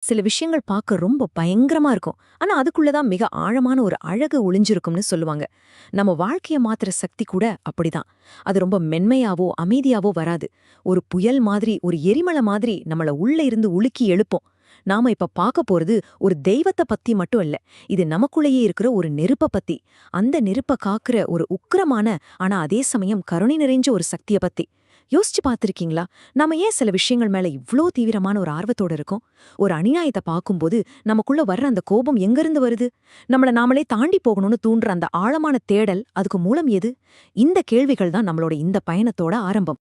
சில விஷயங்கள் பார்க்க ரொம்ப பயங்கரமா இருக்கும். ஆனா அதுக்குள்ளதான் மிக ஆழமான ஒரு அழகு ஒளிஞ்சிருக்கும்னு சொல்லுவாங்க. நம்ம வாழ்க்கைய மாத்துற சக்தி கூட அப்படிதான். அது ரொம்ப மென்மையாவோ அமைதியாவோ வராது. ஒரு புயல் மாதிரி, ஒரு எரிமலை மாதிரி நம்மள உள்ள இருந்து உலுக்கி எழுப்பும். நாம இப்ப பார்க்க போறது ஒரு தெய்வத்த பத்தி மட்டும் இல்ல. இது நமக்குள்ளேயே இருக்கிற ஒரு நெருப்ப பத்தி. அந்த நெருப்ப காக்குற ஒரு உக்கிரமான, ஆனா அதே சமயம் கருணை நிறைஞ்ச ஒரு சக்திய பத்தி. யோசிச்சு பார்த்திருக்கீங்களா? நாம ஏன் சில விஷயங்கள் மேல இவ்ளோ தீவிரமான ஒரு ஆர்வத்தோட இருக்கோம்? ஒரு அநியாயத்த பார்க்கும்போது நமக்குள்ள வர்ற அந்த கோபம் எங்கிருந்து வருது? நம்மள நாமளே தாண்டி போகணும்னு தூண்டுற அந்த ஆழமான தேடல், அதுக்கு மூலம் எது? இந்த கேள்விகள் தான் நம்மளோட இந்த பயணத்தோட ஆரம்பம்.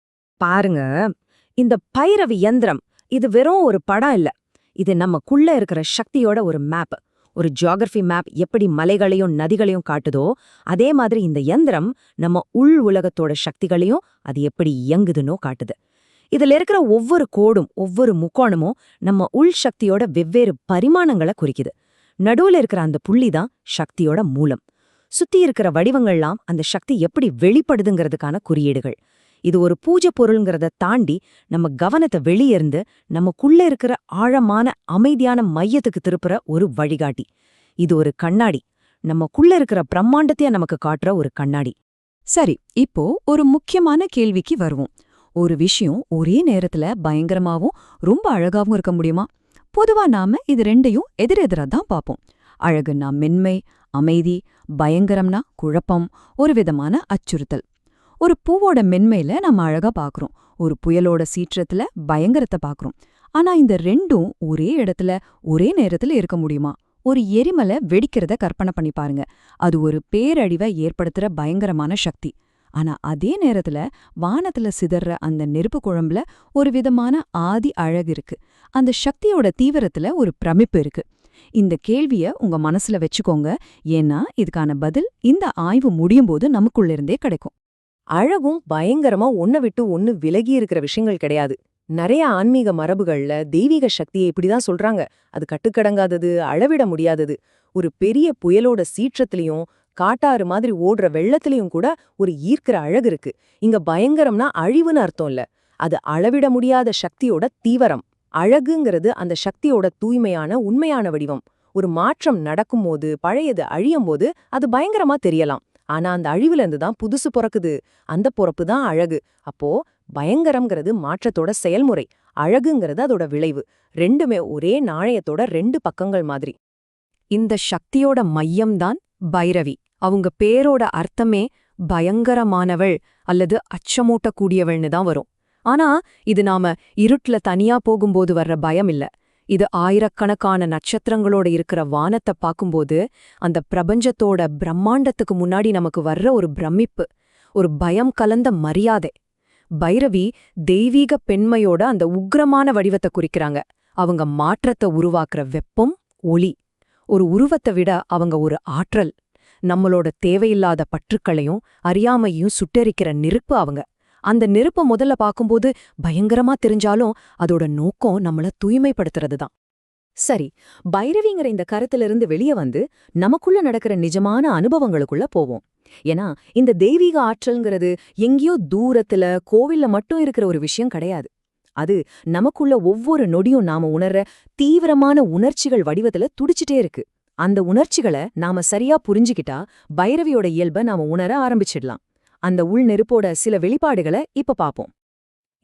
பாருங்க, இந்த பைரவி யந்திரம் இது வெறும் ஒரு படம் இல்ல. இது நமக்குள்ள இருக்கிற சக்தியோட ஒரு மேப். ஒரு ஜியோகிராஃபி மேப் எப்படி மலைகளையும் நதிகளையும் காட்டுதோ, அதே மாதிரி இந்த யந்திரம் நம்ம உள் உலகத்தோட சக்திகளையும் அது எப்படி இயங்குதுன்னோ காட்டுது. இதுல இருக்கிற ஒவ்வொரு கோடும் ஒவ்வொரு முக்கோணமும் நம்ம உள் சக்தியோட வெவ்வேறு பரிமாணங்களை குறிக்குது. நடுவுல இருக்கிற அந்த புள்ளி தான் சக்தியோட மூலம். சுத்தி இருக்கிற வடிவங்கள்லாம் அந்த சக்தி எப்படி வெளிப்படுதுங்கிறதுக்கான குறியீடுகள். இது ஒரு பூஜை பொருள்ங்கிறத தாண்டி நம்ம கவனத்தை வெளியேர்ந்து நமக்குள்ள இருக்கிற ஆழமான அமைதியான மையத்துக்கு திருப்புற ஒரு வழிகாட்டி. இது ஒரு கண்ணாடி. நமக்குள்ள இருக்கிற பிரம்மாண்டத்தைய நமக்கு காட்டுற ஒரு கண்ணாடி. சரி, இப்போ ஒரு முக்கியமான கேள்விக்கு வருவோம். ஒரு விஷயம் ஒரே நேரத்துல பயங்கரமாவும் ரொம்ப அழகாவும் இருக்க முடியுமா? பொதுவா நாம இது ரெண்டையும் எதிரெதிரா தான் பார்ப்போம். அழகுன்னா மென்மை, அமைதி; பயங்கரம்னா குழப்பம், ஒரு விதமான அச்சுறுத்தல். ஒரு பூவோட மென்மையில நம்ம அழகா பார்க்கறோம். ஒரு புயலோட சீற்றத்துல பயங்கரத்தை பார்க்கறோம். ஆனா இந்த ரெண்டும் ஒரே இடத்துல ஒரே நேரத்துல இருக்க முடியுமா? ஒரு எரிமலை வெடிக்கிறத கற்பனை பண்ணி பாருங்க. அது ஒரு பேரழிவை ஏற்படுத்துற பயங்கரமான சக்தி. ஆனா அதே நேரத்துல வானத்துல சிதற அந்த நெருப்பு குழம்புல ஒரு விதமான ஆதி அழகு இருக்கு. அந்த சக்தியோட தீவிரத்துல ஒரு பிரமிப்பு இருக்கு. இந்த கேள்விய உங்க மனசுல வச்சுக்கோங்க. ஏன்னா இதுக்கான பதில் இந்த ஆய்வு முடியும் போது நமக்குள்ள இருந்தே கிடைக்கும். அழகும் பயங்கரமா ஒன்ன விட்டு ஒன்னு விலகி இருக்கிற விஷயங்கள் கிடையாது. நிறைய ஆன்மீக மரபுகள்ல தெய்வீக சக்தியை இப்படிதான் சொல்றாங்க. அது கட்டுக்கடங்காதது, அளவிட முடியாதது. ஒரு பெரிய புயலோட சீற்றத்திலையும் காட்டாறு மாதிரி ஓடுற வெள்ளத்திலையும் கூட ஒரு ஈர்க்கிற அழகு இருக்கு. இங்க பயங்கரம்னா அழிவுன்னு அர்த்தம் இல்ல. அது அளவிட முடியாத சக்தியோட தீவிரம். அழகுங்கிறது அந்த சக்தியோட தூய்மையான உண்மையான வடிவம். ஒரு மாற்றம் நடக்கும்போது, பழையது அழியும்போது அது பயங்கரமா தெரியலாம். ஆனா அந்த அழிவுல இருந்து தான் புதுசு பொறக்குது. அந்த பொறப்பு தான் அழகு. அப்போ பயங்கரம்ங்கிறது மாற்றத்தோட செயல்முறை, அழகுங்கிறது அதோட விளைவு. ரெண்டுமே ஒரே நாணயத்தோட ரெண்டு பக்கங்கள் மாதிரி. இந்த சக்தியோட மையம்தான் பைரவி. அவங்க பேரோட அர்த்தமே பயங்கரமானவள் அல்லது அச்சமூட்டக்கூடியவள்னு தான் வரும். ஆனா இது நாம இருட்டுல தனியா போகும்போது வர்ற பயம் இல்ல. இது ஆயிரக்கணக்கான நட்சத்திரங்களோட இருக்கிற வானத்தை பார்க்கும்போது அந்த பிரபஞ்சத்தோட பிரம்மாண்டத்துக்கு முன்னாடி நமக்கு வர்ற ஒரு பிரமிப்பு, ஒரு பயம் கலந்த மரியாதை. பைரவி தெய்வீக பெண்மையோட அந்த உக்கிரமான வடிவத்தை குறிக்கிறாங்க. அவங்க மாற்றத்தை உருவாக்குற வெப்பம், ஒளி. ஒரு உருவத்தை விட அவங்க ஒரு ஆற்றல். நம்மளோட தேவையில்லாத பற்றுக்களையும் அறியாமையும் சுட்டெரிக்கிற நெருப்பு அவங்க. அந்த நெருப்ப முதல்ல பார்க்கும்போது பயங்கரமா தெரிஞ்சாலும் அதோட நோக்கம் நம்மள தூய்மைப்படுத்துறது தான். சரி, பைரவிங்கிற இந்த கருத்திலிருந்து வெளியே வந்து நமக்குள்ள நடக்கிற நிஜமான அனுபவங்களுக்குள்ள போவோம். ஏன்னா இந்த தெய்வீக ஆற்றல்ங்கிறது எங்கேயோ தூரத்துல கோவில்ல மட்டும் இருக்கிற ஒரு விஷயம் கிடையாது. அது நமக்குள்ள ஒவ்வொரு நொடியும் நாம உணர்ற தீவிரமான உணர்ச்சிகள் வடிவத்துல துடிச்சிட்டே இருக்கு. அந்த உணர்ச்சிகளை நாம சரியா புரிஞ்சுக்கிட்டா பைரவியோட இயல்பை நாம உணர ஆரம்பிச்சிடலாம். அந்த உள் நெருப்போட சில வெளிப்பாடுகளை இப்ப பாப்போம்.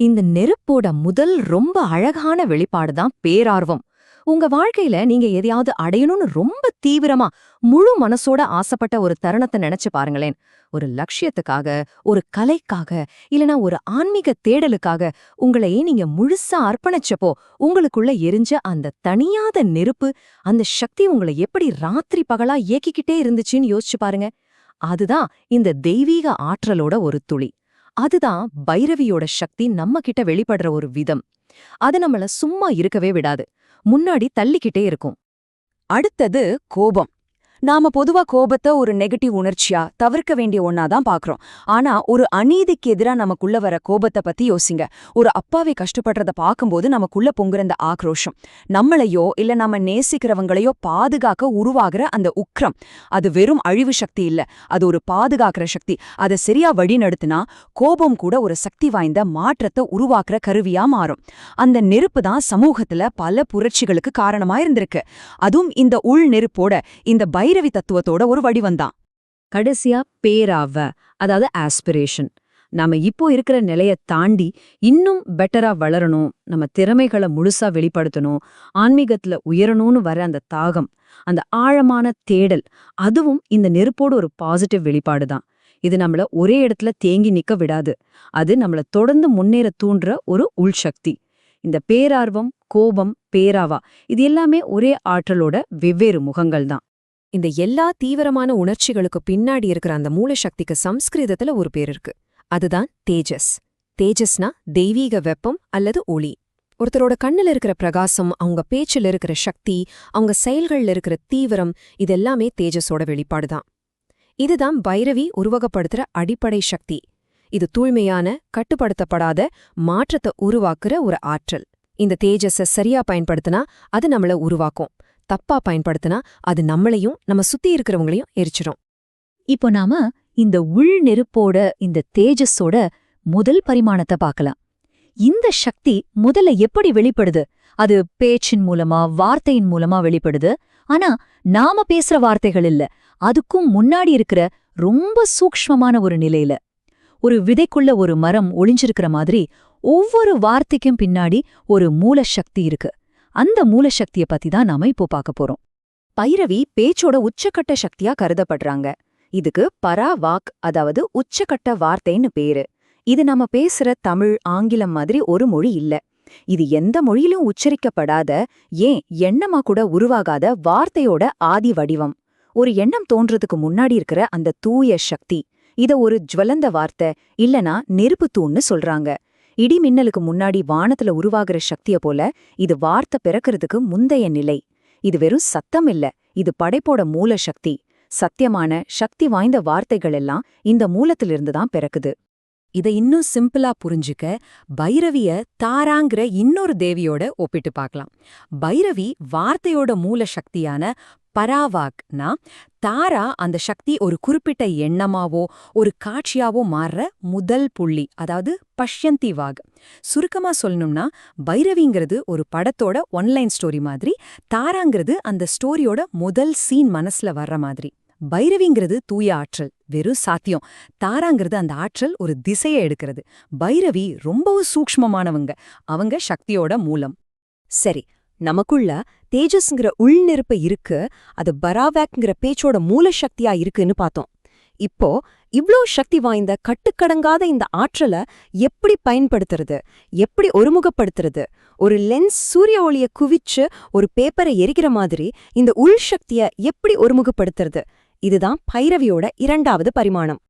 இந்த நெருப்போட முதல் ரொம்ப அழகான வெளிப்பாடுதான் பேரார்வம். உங்க வாழ்க்கையில நீங்க எதையாவது அடையணும்னு ரொம்ப தீவிரமா முழு மனசோட ஆசைப்பட்ட ஒரு தருணத்தை நினைச்சு பாருங்களேன். ஒரு லட்சியத்துக்காக, ஒரு கலைக்காக, இல்லனா ஒரு ஆன்மீக தேடலுக்காக உங்களையே நீங்க முழுசா அர்ப்பணிச்சப்போ உங்களுக்குள்ள எரிஞ்ச அந்த தணியாத நெருப்பு, அந்த சக்தி உங்களை எப்படி ராத்திரி பகலா இயக்கிக்கிட்டே இருந்துச்சுன்னு யோசிச்சு பாருங்க. அதுதான் இந்த தெய்வீக ஆற்றலோட ஒரு துளி. அதுதான் பைரவியோட சக்தி நம்ம கிட்ட வெளிப்படுற ஒரு விதம். அது நம்மள சும்மா இருக்கவே விடாது, முன்னாடி தள்ளிக்கிட்டே இருக்கும். அடுத்தது கோபம். நாம பொதுவா கோபத்தை ஒரு நெகட்டிவ் உணர்ச்சியா தவிர்க்க வேண்டிய ஒன்னாதான் பாக்குறோம். ஆனா ஒரு அநீதிக்கு எதிரா நமக்குள்ள வர கோபத்தை பத்தி யோசிங்க. ஒரு அப்பாவை கஷ்டப்படுறத பார்க்கும்போது நமக்குள்ள பொங்குற அந்த ஆக்ரோஷம், நம்மளையோ இல்ல நம்ம நேசிக்கிறவங்களையோ பாதுகாக்க உருவாகிற அந்த உக்ரம், அது வெறும் அழிவு சக்தி இல்ல, அது ஒரு பாதுகாக்கிற சக்தி. அதை சரியா வழி நடத்தினா கோபம் கூட ஒரு சக்தி வாய்ந்த மாற்றத்தை உருவாக்குற கருவியா மாறும். அந்த நெருப்பு தான் சமூகத்துல பல புரட்சிகளுக்கு காரணமா இருந்திருக்கு. அதுவும் இந்த உள் நெருப்போட, இந்த பைரவி தத்துவத்தோட ஒரு வடிவந்தான். கடைசியா பேராவ, அதாவது ஆஸ்பிரேஷன். நாம இப்போ இருக்கிற நிலைய தாண்டி இன்னும் பெட்டரா வளரணும், நம்ம திறமைகளை முழுசா வெளிப்படுத்தணும், ஆன்மீகத்துல உயரணும்னு வர அந்த தாகம், அந்த ஆழமான தேடல், அதுவும் இந்த நெருப்போட ஒரு பாசிட்டிவ் வெளிப்பாடுதான். இது நம்மள ஒரே இடத்துல தேங்கி நிக்க விடாது. அது நம்மள தொடர்ந்து முன்னேற தூண்டுற ஒரு உள்சக்தி. இந்த பேரார்வம், கோபம், பேராவா, இது எல்லாமே ஒரே ஆற்றலோட வெவ்வேறு முகங்கள் தான். இந்த எல்லா தீவிரமான உணர்ச்சிகளுக்கு பின்னாடி இருக்கிற அந்த மூலசக்திக்கு சம்ஸ்கிருதத்துல ஒரு பேர் இருக்கு. அதுதான் தேஜஸ். தேஜஸ்னா தெய்வீக வெப்பம் அல்லது ஒளி. ஒருத்தரோட கண்ணுல இருக்கிற பிரகாசம், அவங்க பேச்சுல இருக்கிற சக்தி, அவங்க செயல்கள்ல இருக்கிற தீவிரம், இதெல்லாமே தேஜஸோட வெளிப்பாடுதான். இதுதான் பைரவி உருவகப்படுத்துற அடிப்படை சக்தி. இது தூய்மையான, கட்டுப்படுத்தப்படாத மாற்றத்தை உருவாக்குற ஒரு ஆற்றல். இந்த தேஜஸ சரியா பயன்படுத்தினா அது நம்மள உருவாக்கும். தப்பா பயன்படுத்தினா அது நம்மளையும் நம்ம சுத்தி இருக்கிறவங்களையும் எரிச்சிரும். இப்போ நாம இந்த உள் நெருப்போட, இந்த தேஜஸோட முதல் பரிமாணத்தை பார்க்கலாம். இந்த சக்தி முதல்ல எப்படி வெளிப்படுது? அது பேச்சின் மூலமா, வார்த்தையின் மூலமா வெளிப்படுது. ஆனா நாம பேசுற வார்த்தைகள் இல்ல, அதுக்கும் முன்னாடி இருக்கிற ரொம்ப சூக்ஷ்மமான ஒரு நிலையில. ஒரு விதைக்குள்ள ஒரு மரம் ஒளிஞ்சிருக்கிற மாதிரி ஒவ்வொரு வார்த்தைக்கும் பின்னாடி ஒரு மூலசக்தி இருக்கு. அந்த மூலசக்திய பத்தி தான் நாம இப்போ பார்க்க போறோம். பைரவி பேச்சோட உச்சக்கட்ட சக்தியா கருதப்படுறாங்க. இதுக்கு பராவாக், அதாவது உச்சக்கட்ட வார்த்தைன்னு பேரு. இது நம்ம பேசுற தமிழ், ஆங்கிலம் மாதிரி ஒரு மொழி இல்ல. இது எந்த மொழியிலும் உச்சரிக்கப்படாத, ஏன் எண்ணமா கூட உருவாகாத வார்த்தையோட ஆதி வடிவம். ஒரு எண்ணம் தோன்றதுக்கு முன்னாடி இருக்கிற அந்த தூய சக்தி. இத ஒரு ஜுவலந்த வார்த்தை, இல்லனா நெருப்பு தூண்னு சொல்றாங்க. இடி மின்னலுக்கு முன்னாடி வானத்துல உருவாகிற சக்திய போல இது வார்த்தை பிறக்கிறதுக்கு முந்தைய நிலை. இது வெறும் சத்தம் இல்ல, இது படைப்போட மூல சக்தி. சத்தியமான, சக்தி வாய்ந்த வார்த்தைகள் எல்லாம் இந்த மூலத்திலிருந்து தான் பிறக்குது. இதை இன்னும் சிம்பிளா புரிஞ்சுக்க பைரவிய தாராங்கிற இன்னொரு தேவியோட ஒப்பிட்டு பார்க்கலாம். பைரவி வார்த்தையோட மூல சக்தியான பராவாக்னா, தாரா அந்த சக்தி ஒரு குறிப்பிட்ட எண்ணமாவோ ஒரு காட்சியாவோ மாறுற முதல் புள்ளி, அதாவது பஷ்யந்தி வாக். சுருக்கமா சொல்லணும்னா பைரவிங்கிறது ஒரு படத்தோட ஒன்லைன் ஸ்டோரி மாதிரி, தாராங்கிறது அந்த ஸ்டோரியோட முதல் சீன் மனசுல வர்ற மாதிரி. பைரவிங்கிறது தூய ஆற்றல், வெறும் சாத்தியம். தாராங்கிறது அந்த ஆற்றல் ஒரு திசையை எடுக்கிறது. பைரவி ரொம்பவும் சூக்ஷ்மமானவங்க, அவங்க சக்தியோட மூலம். சரி, நமக்குள்ள தேஜஸ்ங்கிற உள்நெருப்பு இருக்கு, அது பராவாக்ங்கிற பேச்சோட மூல சக்தியா இருக்குன்னு பார்த்தோம். இப்போ இவ்ளோ சக்தி வாய்ந்த கட்டுக்கடங்காத இந்த ஆற்றலை எப்படி பயன்படுத்துறது, எப்படி ஒருமுகப்படுத்துறது? ஒரு லென்ஸ் சூரிய ஒளிய குவிச்சு ஒரு பேப்பரை எரிக்கிற மாதிரி இந்த உள் சக்திய எப்படி ஒருமுகப்படுத்துறது? இதுதான் பைரவியோட இரண்டாவது பரிமாணம்.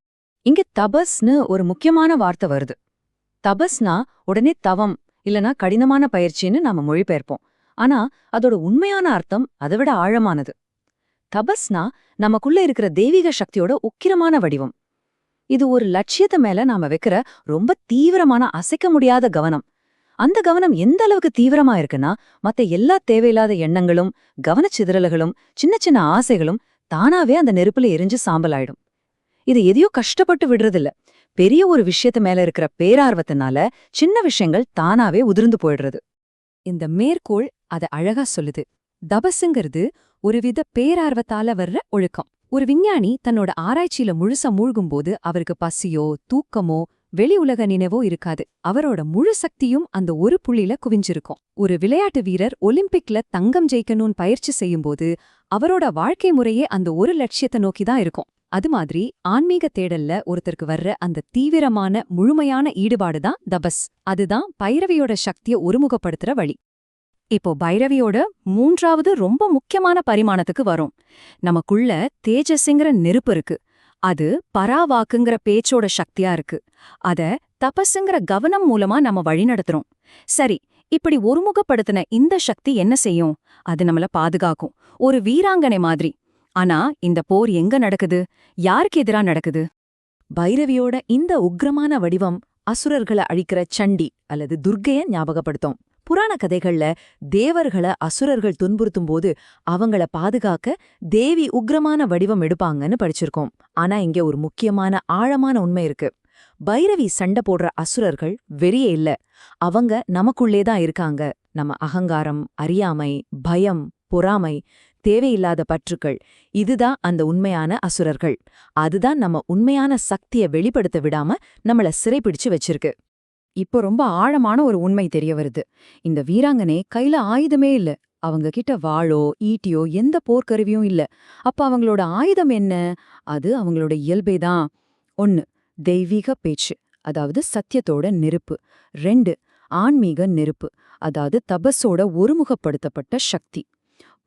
இங்க தபஸ்னு ஒரு முக்கியமான வார்த்தை வருது. தபஸ்னா உடனே தவம் இல்லனா கடினமான பயிற்சின்னு நாம மொழிபெயர்ப்போம். ஆனா அதோட உண்மையான அர்த்தம் அதை விட ஆழமானது. தபஸ்னா நமக்குள்ள இருக்கிற தெய்வீக சக்தியோட உக்கிரமான வடிவம். இது ஒரு லட்சியத்தை மேல நாம வைக்கிற ரொம்ப தீவிரமான, அசைக்க முடியாத கவனம். அந்த கவனம் எந்த அளவுக்கு தீவிரமா இருக்குன்னா, மத்த எல்லா தேவையில்லாத எண்ணங்களும், கவனச்சிதறல்களும், சின்ன சின்ன ஆசைகளும் தானாவே அந்த நெருப்புல எரிஞ்சு சாம்பலாயிடும். இது எதையோ கஷ்டப்பட்டு விடுறதில்ல, பெரிய ஒரு விஷயத்து மேல இருக்கிற பேரார்வத்தினால சின்ன விஷயங்கள் தானாவே உதிர்ந்து போயிடுறது. இந்த மேற்கோள் அதை அழகா சொல்லுது. தபசுங்கிறது ஒருவித பேரார்வத்தால வர்ற ஒழுக்கம். ஒரு விஞ்ஞானி தன்னோட ஆராய்ச்சியில முழுசா மூழ்கும்போது அவருக்கு பசியோ தூக்கமோ வெளி உலக நினைவோ இருக்காது. அவரோட முழு சக்தியும் அந்த ஒரு புள்ளியில குவிஞ்சிருக்கும். ஒரு விளையாட்டு வீரர் ஒலிம்பிக்ல தங்கம் ஜெயிக்கணும்னு பயிற்சி செய்யும்போது அவரோட வாழ்க்கை முறையே அந்த ஒரு லட்சியத்தை நோக்கிதான் இருக்கும். அது மாதிரி ஆன்மீக தேடல்ல ஒருத்தருக்கு வர்ற அந்த தீவிரமான, முழுமையான ஈடுபாடுதான் தபஸ். அதுதான் பைரவியோட சக்தியை ஒருமுகப்படுத்துற வழி. இப்போ பைரவியோட மூன்றாவது ரொம்ப முக்கியமான பரிமாணத்துக்கு வரும். நமக்குள்ள தேஜஸ்ங்கிற நெருப்பு இருக்கு, அது பராவாக்குங்கிற பேச்சோட சக்தியா இருக்கு. அத தபஸுங்கிற கவனம் மூலமா நம்ம வழிநடத்துறோம். சரி, இப்படி ஒருமுகப்படுத்தின இந்த சக்தி என்ன செய்யும்? அது நம்மள பாதுகாக்கும், ஒரு வீராங்கனை மாதிரி. ஆனா இந்த போர் எங்க நடக்குது? யாருக்கு எதிரா நடக்குது? பைரவியோட இந்த உக்கிரமான வடிவம் அசுரர்களை அழிக்கிற சண்டி அல்லது துர்க்கைய ஞாபகப்படுத்தும். புராண கதைகள்ல தேவர்களை அசுரர்கள் துன்புறுத்தும் போது அவங்கள பாதுகாக்க தேவி உக்கிரமான வடிவம் எடுப்பாங்கன்னு படிச்சிருக்கோம். ஆனா இங்க ஒரு முக்கியமான ஆழமான உண்மை இருக்கு. பைரவி சண்டை போடுற அசுரர்கள் வெறியே இல்ல. அவங்க நமக்குள்ளேதான் இருக்காங்க. நம்ம அகங்காரம், அறியாமை, பயம், பொறாமை, தேவையில்லாத பற்றுக்கள், இதுதான் அந்த உண்மையான அசுரர்கள். அதுதான் நம்ம உண்மையான சக்தியை வெளிப்படுத்த விடாம நம்மள சிறைப்பிடிச்சு வச்சிருக்கு. இப்போ ரொம்ப ஆழமான ஒரு உண்மை தெரிய வருது. இந்த வீராங்கனை கையில ஆயுதமே இல்ல. அவங்க கிட்ட வாளோ ஈட்டியோ எந்த போர்க்கருவியும் இல்ல. அப்ப அவங்களோட ஆயுதம் என்ன? அது அவங்களோட இயல்பேதான். 1. தெய்வீக பேச்சு, அதாவது சத்தியத்தோட நெருப்பு. 2. ஆன்மீக நெருப்பு, அதாவது தபஸோட ஒருமுகப்படுத்தப்பட்ட சக்தி.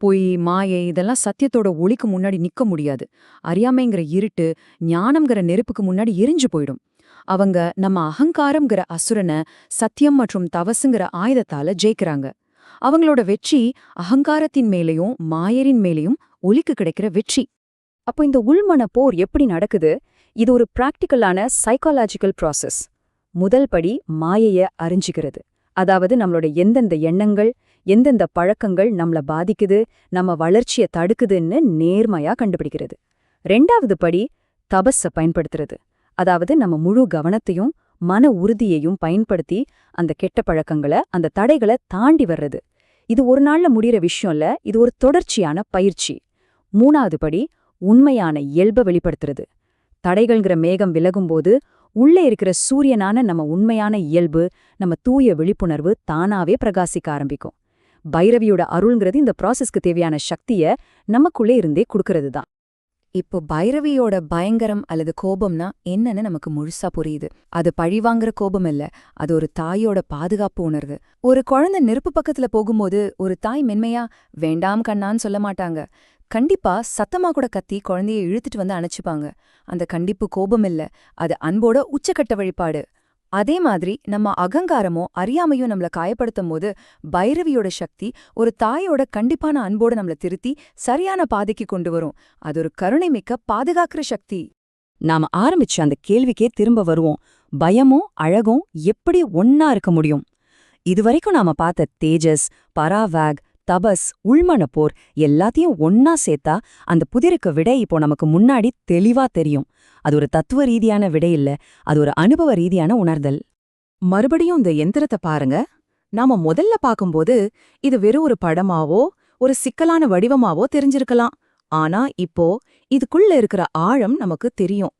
பொய், மாயை இதெல்லாம் சத்தியத்தோட ஒளிக்கு முன்னாடி நிக்க முடியாது. அறியாமைங்கிற இருட்டு ஞானம்ங்கிற நெருப்புக்கு முன்னாடி எரிஞ்சு போயிடும். அவங்க நம்ம அகங்காரம்ங்கிற அசுரனை சத்தியம் மற்றும் தவசுங்கிற ஆயுதத்தால ஜெயிக்கிறாங்க. அவங்களோட வெற்றி அகங்காரத்தின் மேலேயும் மாயரின் மேலேயும் ஒளிக்கு கிடைக்கிற வெற்றி. அப்போ இந்த உள்மன போர் எப்படி நடக்குது? இது ஒரு பிராக்டிக்கலான சைக்காலஜிக்கல் ப்ராசஸ். முதல் படி மாயைய அறிஞ்சிக்கிறது. அதாவது நம்மளோட எந்தெந்த எண்ணங்கள், எந்தெந்த பழக்கங்கள் நம்மள பாதிக்குது, நம்ம வளர்ச்சியை தடுக்குதுன்னு நேர்மையா கண்டுபிடிக்கிறது. 2வது படி தபஸ பயன்படுத்துறது. அதாவது நம்ம முழு கவனத்தையும் மன உறுதியையும் பயன்படுத்தி அந்த கெட்ட பழக்கங்களை, அந்த தடைகளை தாண்டி வர்றது. இது ஒரு நாள்ல முடிகிற விஷயம் இல்ல, இது ஒரு தொடர்ச்சியான பயிற்சி. 3வது படி உண்மையான இயல்பை வெளிப்படுத்துறது. தடைகள்ங்கிற மேகம் விலகும்போது உள்ளே இருக்கிற சூரியனான நம்ம உண்மையான இயல்பு, நம்ம தூய விழிப்புணர்வு தானாவே பிரகாசிக்க ஆரம்பிக்கும். பைரவியோட அருள்ங்கிறது இந்த ப்ராசஸ்க்கு தேவையான சக்திய நமக்குள்ளே இருந்தே கொடுக்கறது தான். இப்போ பைரவியோட பயங்கரம் அல்லது கோபம்னா என்னன்னு நமக்கு முழுசா புரியுது. அது பழிவாங்கிற கோபம் இல்ல, அது ஒரு தாயோட பாதுகாப்பு உணர்வு. ஒரு குழந்தை நெருப்பு பக்கத்துல போகும்போது ஒரு தாய் மென்மையா வேண்டாம் கண்ணான்னு சொல்ல மாட்டாங்க. கண்டிப்பா சத்தமா கூட கத்தி குழந்தைய இழுத்துட்டு வந்து அணைச்சுப்பாங்க. அந்த கண்டிப்பு கோபம் இல்ல, அது அன்போட உச்சக்கட்ட வழிபாடு. அதே மாதிரி நம்ம அகங்காரமோ அறியாமையோ நம்மள காயப்படுத்தும் போது பைரவியோட சக்தி ஒரு தாயோட கண்டிப்பான அன்போட நம்மள திருத்தி சரியான பாதைக்கு கொண்டு வரும். அது ஒரு கருணை மிக்க பாதுகாக்கிற சக்தி. நாம ஆரம்பிச்ச அந்த கேள்விக்கே திரும்ப வருவோம். பயமும் அழகும் எப்படி ஒன்னா இருக்க முடியும்? இதுவரைக்கும் நாம பார்த்த தேஜஸ், பராவாக், தபஸ், உள்மன போர் எல்லாத்தையும் ஒன்னா சேர்த்தா அந்த புதிருக்கு விடை இப்போ நமக்கு முன்னாடி தெளிவா தெரியும். அது ஒரு தத்துவ ரீதியான விடை இல்ல, அது ஒரு அனுபவ ரீதியான உணர்தல். மறுபடியும் இந்த எந்திரத்தை பாருங்க. நாம முதல்ல பார்க்கும்போது இது வெறும் ஒரு படமாவோ ஒரு சிக்கலான வடிவமாவோ தெரிஞ்சிருக்கலாம். ஆனா இப்போ இதுக்குள்ள இருக்கிற ஆழம் நமக்கு தெரியும்.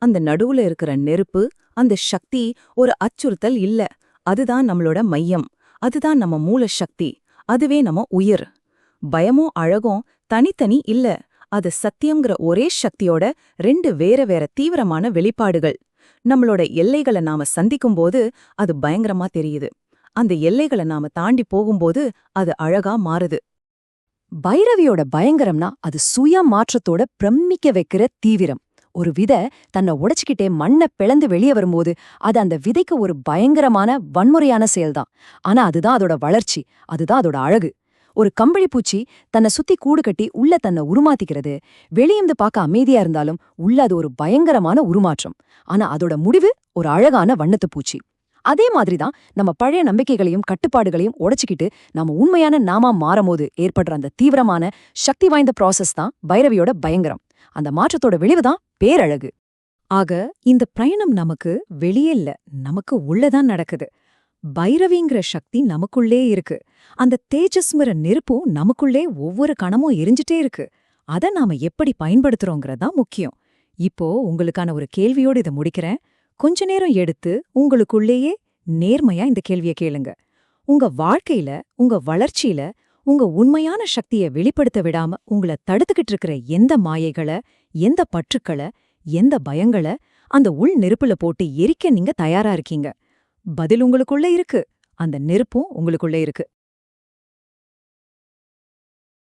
அந்த நடுவுல இருக்கிற நெருப்பு, அந்த சக்தி ஒரு அச்சுறுத்தல் இல்ல, அதுதான் நம்மளோட மையம், அதுதான் நம்ம மூல சக்தி, அதுவே நம்ம உயிர். பயமும் அழகும் தனித்தனி இல்ல, அது சத்தியம்ங்கிற ஒரே சக்தியோட 2 வேற வேற தீவிரமான வெளிப்பாடுகள். நம்மளோட எல்லைகளை நாம சந்திக்கும்போது அது பயங்கரமா தெரியுது. அந்த எல்லைகளை நாம தாண்டி போகும்போது அது அழகா மாறுது. பைரவியோட பயங்கரம்னா அது சுய மாற்றத்தோட பிரமிக்க வைக்கிற தீவிரம். ஒரு விதை தன்னை உடைச்சுக்கிட்டே மண்ணை பிளந்து வெளியே வரும்போது அது அந்த விதைக்கு ஒரு பயங்கரமான வன்முறையான செயல்தான். ஆனா அதுதான் அதோட வளர்ச்சி, அதுதான் அதோட அழகு. ஒரு கம்பளி பூச்சி தன்னை சுத்தி கூடு கட்டி உள்ள தன்னை உருமாத்திக்கிறது. வெளியிருந்து பார்க்க அமைதியா இருந்தாலும் உள்ள அது ஒரு பயங்கரமான உருமாற்றம். ஆனா அதோட முடிவு ஒரு அழகான வண்ணத்து பூச்சி. அதே மாதிரிதான் நம்ம பழைய நம்பிக்கைகளையும் கட்டுப்பாடுகளையும் உடைச்சுக்கிட்டு நம்ம உண்மையான நாமா மாறும்போது ஏற்படுற அந்த தீவிரமான சக்தி வாய்ந்த ப்ராசஸ் தான் பைரவியோட பயங்கரம். அந்த மாற்றத்தோட விளைவுதான் பேரழகு. ஆக இந்த பயணம் நமக்கு வெளியே இல்ல, நமக்கு உள்ளதான் நடக்குது. பைரவிங்கிற சக்தி நமக்குள்ளே இருக்கு. அந்த தேஜஸ்ங்கிற நெருப்பும் நமக்குள்ளே ஒவ்வொரு கணமும் எரிஞ்சிட்டே இருக்கு. அத நாம எப்படி பயன்படுத்துறோங்கிறதா முக்கியம். இப்போ உங்களுக்கான ஒரு கேள்வியோடு இதை முடிக்கிறேன். கொஞ்ச நேரம் எடுத்து உங்களுக்குள்ளேயே நேர்மையா இந்த கேள்வியை கேளுங்க. உங்க வாழ்க்கையில, உங்க வளர்ச்சியில, உங்க உண்மையான சக்தியை வெளிப்படுத்த விடாம உங்களை தடுத்துக்கிட்டு இருக்கிற எந்த மாயைகளை, எந்த பற்றுக்களை, எந்த பயங்களை அந்த உள் நெருப்புல போட்டு எரிக்க நீங்க தயாரா இருக்கீங்க? பதில் உங்களுக்குள்ள இருக்கு. அந்த நெருப்பும் உங்களுக்குள்ள இருக்கு.